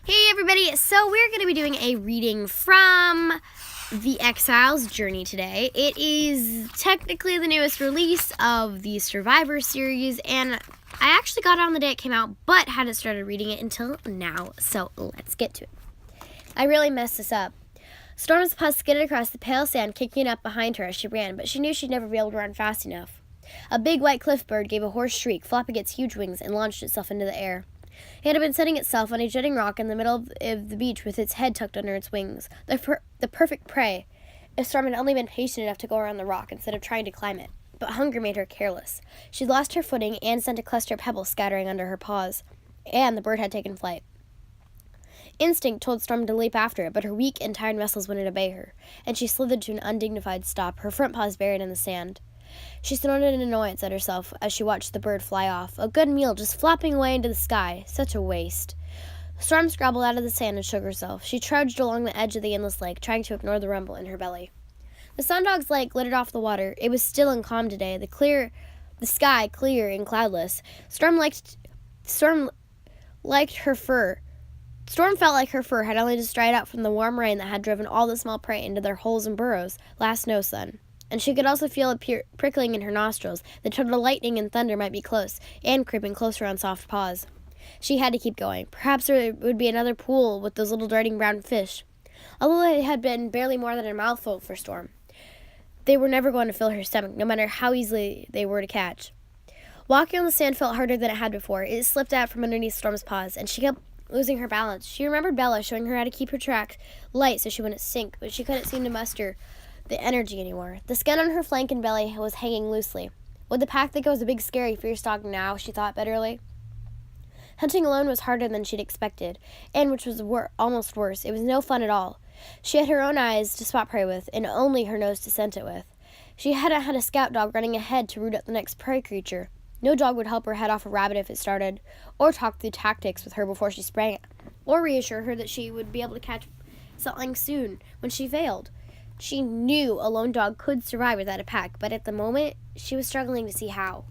Hey everybody, so we're going to be doing a reading from the Exiles journey today. It is technically the newest release of the Survivor series, and I actually got it on the day it came out, but hadn't started reading it until now, so let's get to it. I really messed this up. Storm's paws skidded across the pale sand, kicking up behind her as she ran, but she knew she'd never be able to run fast enough. A big white cliff bird gave a hoarse shriek, flapping its huge wings, and launched itself into the air. It had been setting itself on a jutting rock in the middle of the beach with its head tucked under its wings, the perfect prey, if Storm had only been patient enough to go around the rock instead of trying to climb it. But hunger made her careless. She'd lost her footing and sent a cluster of pebbles scattering under her paws, and the bird had taken flight. Instinct told Storm to leap after it, but her weak and tired muscles wouldn't obey her, and she slithered to an undignified stop, her front paws buried in the sand. She snorted in annoyance at herself as she watched the bird fly off. A good meal just flopping away into the sky. Such a waste. Storm scrabbled out of the sand and shook herself. She trudged along the edge of the endless lake, trying to ignore the rumble in her belly. The Sundog's lake glittered off the water. It was still and calm today, the sky clear and cloudless. Storm liked her fur. Storm felt like her fur had only just dried out from the warm rain that had driven all the small prey into their holes and burrows last snow sun. And she could also feel a prickling in her nostrils. The total lightning and thunder might be close, and creeping closer on soft paws. She had to keep going. Perhaps there would be another pool with those little darting brown fish. Although it had been barely more than a mouthful for Storm, they were never going to fill her stomach, no matter how easily they were to catch. Walking on the sand felt harder than it had before. It slipped out from underneath Storm's paws, and she kept losing her balance. She remembered Bella showing her how to keep her track light so she wouldn't sink, but she couldn't seem to muster the energy anymore. The skin on her flank and belly was hanging loosely. Would the pack think it was a big, scary, fierce dog now, she thought bitterly. Hunting alone was harder than she'd expected, and which was almost worse. It was no fun at all. She had her own eyes to spot prey with, and only her nose to scent it with. She hadn't had a scout dog running ahead to root out the next prey creature. No dog would help her head off a rabbit if it started, or talk through tactics with her before she sprang, or reassure her that she would be able to catch something soon when she failed. She knew a lone dog could survive without a pack, but at the moment, she was struggling to see how.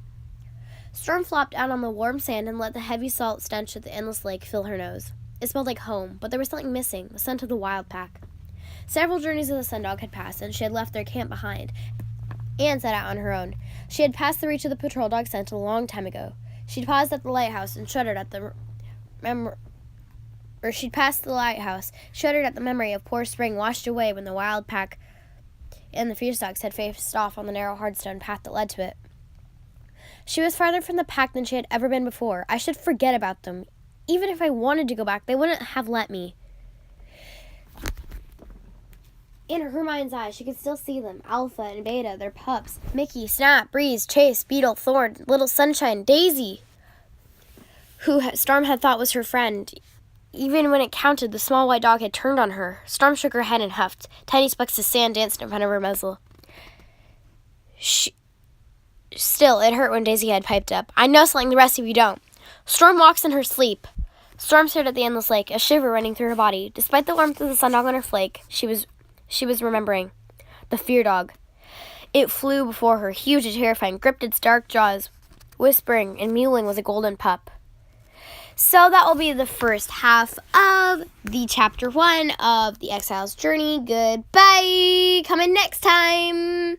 Storm flopped out on the warm sand and let the heavy salt stench of the endless lake fill her nose. It smelled like home, but there was something missing, the scent of the wild pack. Several journeys of the Sundog had passed, and she had left their camp behind, and set out on her own. She had passed the reach of the patrol dog scent a long time ago. She'd paused at the lighthouse and shuddered at the memory of poor Spring washed away when the wild pack and the fierce dogs had faced off on the narrow hardstone path that led to it. She was farther from the pack than she had ever been before. I should forget about them. Even if I wanted to go back, they wouldn't have let me. In her mind's eye, she could still see them. Alpha and Beta, their pups. Mickey, Snap, Breeze, Chase, Beetle, Thorn, Little Sunshine, Daisy, who Storm had thought was her friend. Even when it counted, the small white dog had turned on her. Storm shook her head and huffed. Tiny specks of sand danced in front of her muzzle. Still, it hurt when Daisy had piped up. I know something the rest of you don't. Storm walks in her sleep. Storm stared at the endless lake, a shiver running through her body. Despite the warmth of the Sundog on her flank, she was remembering. The fear dog. It flew before her, huge and terrifying, gripped its dark jaws, whispering and mewling was a golden pup. So that will be the first half of the chapter 1 of the Exiles journey. Goodbye. Come in next time.